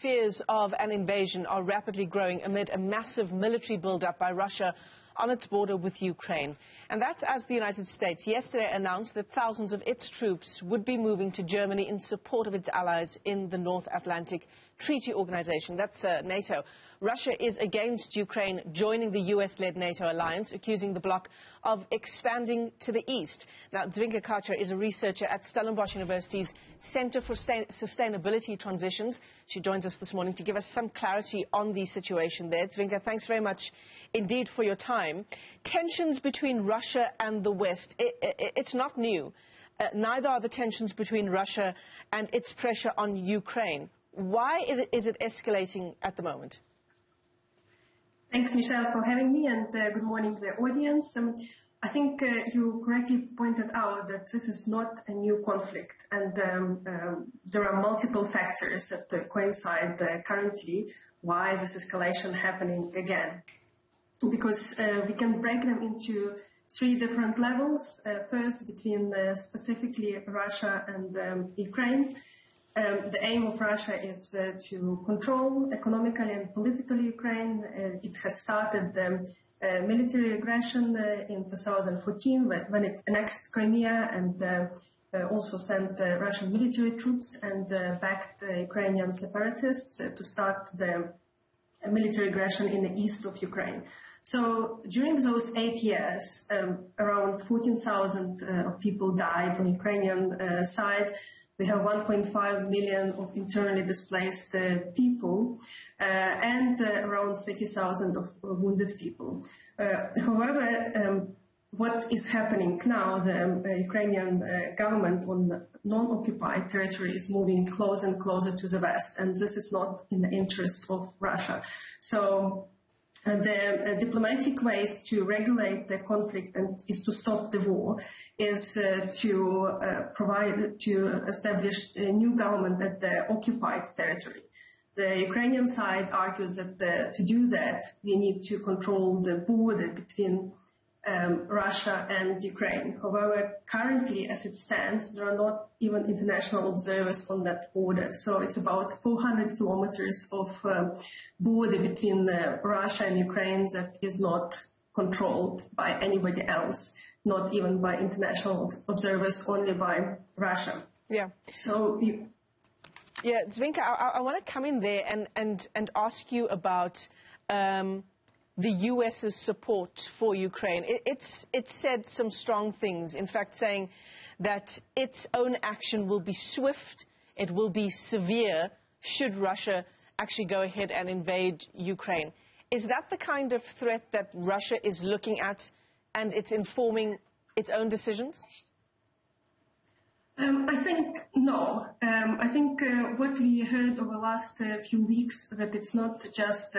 Fears of an invasion are rapidly growing amid a massive military buildup by Russia on its border with Ukraine. And that's as the United States yesterday announced that thousands of its troops would be moving to Germany in support of its allies in the North Atlantic Treaty Organization. That's NATO. Russia is against Ukraine joining the US-led NATO alliance, accusing the bloc of expanding to the east. Now, Dzvinka Kachur is a researcher at Stellenbosch University's Center for Sustainability Transitions. She joins us this morning to give us some clarity on the situation there. Dzvinka, thanks very much indeed for your time. Tensions between Russia and the West, it's not new. Neither are the tensions between Russia and its pressure on Ukraine. Why is it escalating at the moment? Thanks, Michelle, for having me, and good morning to the audience. I think you correctly pointed out that this is not a new conflict, and there are multiple factors that coincide currently why this escalation happening again. Because we can break them into three different levels. First, between specifically Russia and Ukraine. The aim of Russia is to control economically and politically Ukraine. It has started military aggression in 2014 when it annexed Crimea and also sent Russian military troops and backed Ukrainian separatists to start the military aggression in the east of Ukraine. So during those 8 years, around 14,000 of people died on the Ukrainian side. We have 1.5 million of internally displaced people and around 30,000 of wounded people. However, what is happening now, the Ukrainian government on non-occupied territory is moving closer and closer to the west, and this is not in the interest of Russia. So the diplomatic ways to regulate the conflict and is to stop the war is to establish a new government at the occupied territory. The Ukrainian side argues that to do that, we need to control the border between Russia and Ukraine. However, currently, as it stands, there are not even international observers on that border. So it's about 400 kilometers of border between Russia and Ukraine that is not controlled by anybody else, not even by international observers, only by Russia. Yeah. So yeah, Dzvinka, I want to come in there and ask you about the U.S.'s support for Ukraine. It said some strong things, in fact saying that its own action will be swift, it will be severe, should Russia actually go ahead and invade Ukraine. Is that the kind of threat that Russia is looking at and it's informing its own decisions? I think no. I think what we heard over the last few weeks, that it's not just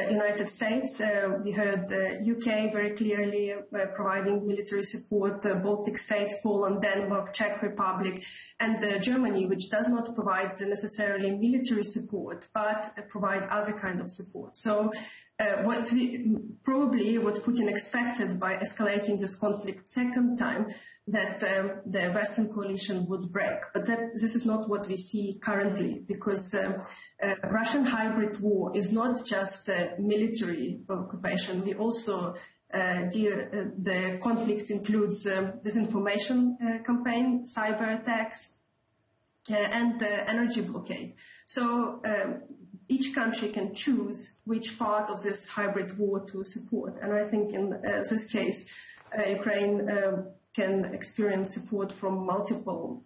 United States. We heard the UK very clearly providing military support, Baltic states, Poland, Denmark, Czech Republic, and Germany, which does not provide necessarily military support, but provide other kind of support. So what Putin expected by escalating this conflict second time, that the Western coalition would break. But this is not what we see currently, because Russian hybrid war is not just military occupation. We also the conflict includes disinformation campaign, cyber attacks, and energy blockade. So each country can choose which part of this hybrid war to support. And I think in this case, Ukraine can experience support from multiple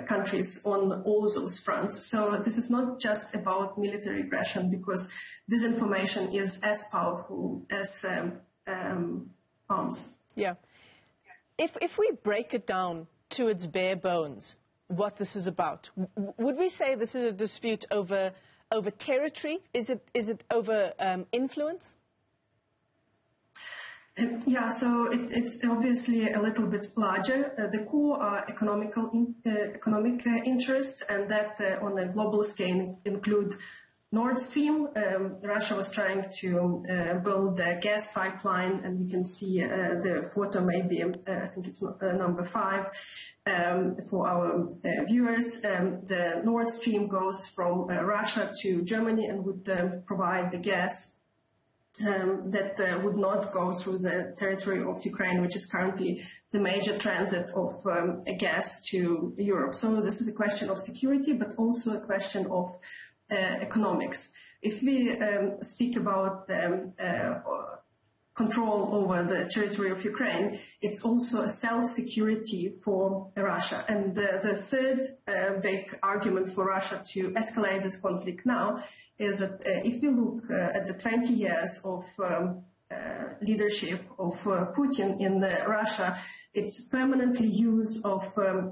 countries on all those fronts. So this is not just about military aggression, because disinformation is as powerful as arms. Yeah. If we break it down to its bare bones, what this is about, would we say this is a dispute over territory? Is it over influence? Yeah, so it's obviously a little bit larger. The core are economic interests, and that on a global scale include Nord Stream. Russia was trying to build a gas pipeline, and you can see the photo maybe, I think it's number 5 for our viewers. The Nord Stream goes from Russia to Germany and would provide the gas that would not go through the territory of Ukraine, which is currently the major transit of gas to Europe. So this is a question of security, but also a question of economics. If we speak about control over the territory of Ukraine, it's also a self-security for Russia. And the third big argument for Russia to escalate this conflict now is that if you look at the 20 years of leadership of Putin in Russia, it's permanently use of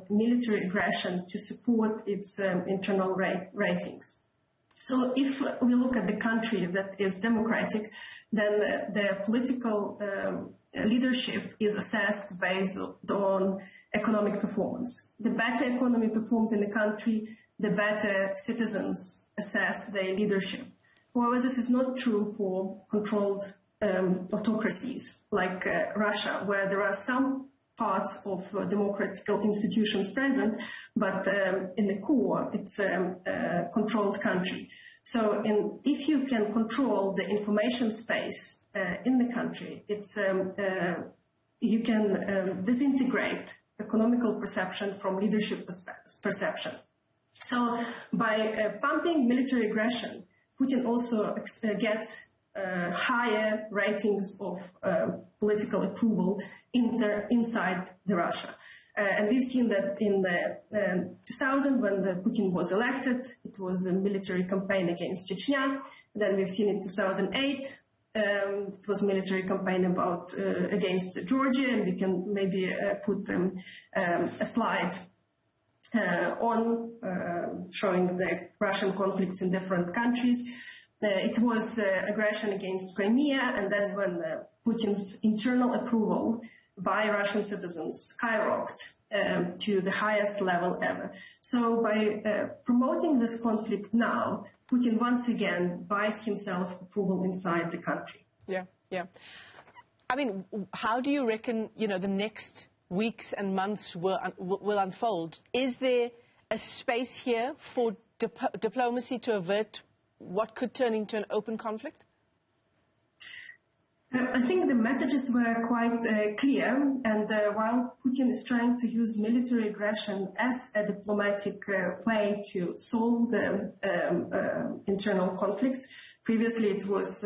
military aggression to support its internal ratings. So if we look at the country that is democratic, then the political leadership is assessed based on economic performance. The better economy performs in the country, the better citizens assess their leadership. However, this is not true for controlled autocracies like Russia, where there are some parts of democratic institutions present, but in the core, it's a controlled country. So if you can control the information space in the country, you can disintegrate economical perception from leadership perception. So by pumping military aggression, Putin also gets higher ratings of political approval inside Russia. And we've seen that in 2000, when Putin was elected, it was a military campaign against Chechnya. Then we've seen in 2008, it was a military campaign against Georgia, and we can maybe put a slide on showing the Russian conflicts in different countries. It was aggression against Crimea, and that's when Putin's internal approval by Russian citizens skyrocketed to the highest level ever. So by promoting this conflict now, Putin once again buys himself approval inside the country. Yeah. I mean, how do you reckon, the next weeks and months will unfold? Is there a space here for diplomacy to avert what could turn into an open conflict? I think the messages were quite clear, and while Putin is trying to use military aggression as a diplomatic way to solve the internal conflicts, previously it was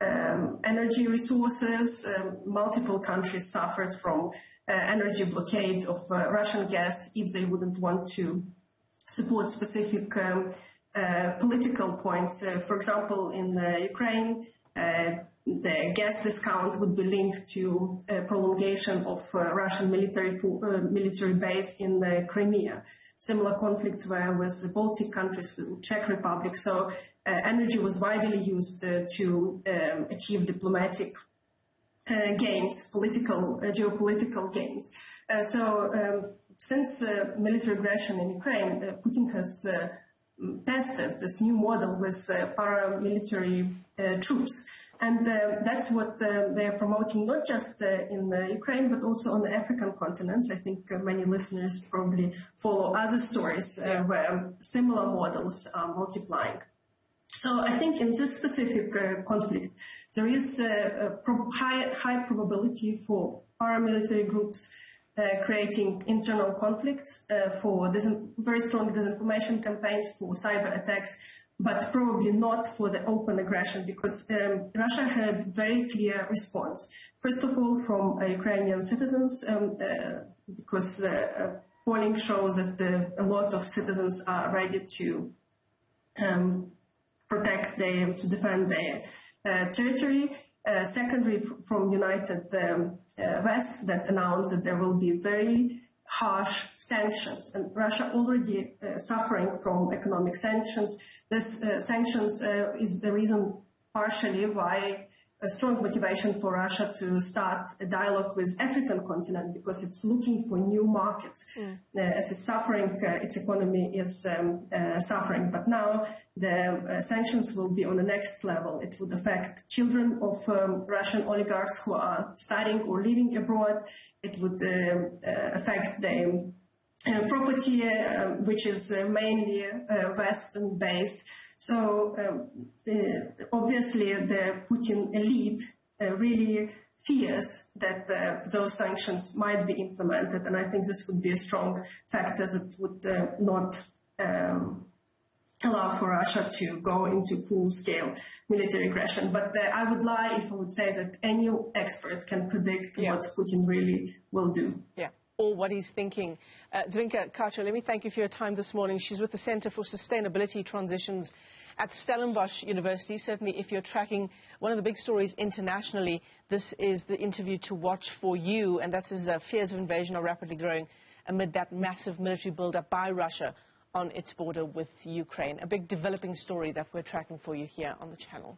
energy resources. Multiple countries suffered from energy blockade of Russian gas if they wouldn't want to support specific political points. For example, in Ukraine, the gas discount would be linked to a prolongation of Russian military base in Crimea. Similar conflicts were with the Baltic countries, with the Czech Republic. So energy was widely used to achieve diplomatic gains, geopolitical gains. So since military aggression in Ukraine, Putin has tested this new model with paramilitary troops. And that's what they're promoting, not just in Ukraine, but also on the African continent. I think many listeners probably follow other stories where similar models are multiplying. So I think in this specific conflict, there is a high probability for paramilitary groups creating internal conflicts, for very strong disinformation campaigns, for cyber attacks, but probably not for the open aggression, because Russia had very clear response. First of all, from Ukrainian citizens, because the polling shows that a lot of citizens are ready to to defend their territory. Secondly, from United West, that announced that there will be very harsh sanctions, and Russia already suffering from economic sanctions. This sanctions is the reason partially why a strong motivation for Russia to start a dialogue with African continent because it's looking for new markets. As it's suffering, its economy is suffering. But now the sanctions will be on the next level. It would affect children of Russian oligarchs who are studying or living abroad. It would affect the property, which is mainly Western-based. So obviously the Putin elite really fears that those sanctions might be implemented, and I think this would be a strong factor that would not allow for Russia to go into full-scale military aggression. But I would lie if I would say that any expert can predict what Putin really will do. Yeah. Or what he's thinking. Dzvinka Kachur, let me thank you for your time this morning. She's with the Center for Sustainability Transitions at Stellenbosch University. Certainly, if you're tracking one of the big stories internationally, this is the interview to watch for you, and that is fears of invasion are rapidly growing amid that massive military buildup by Russia on its border with Ukraine. A big developing story that we're tracking for you here on the channel.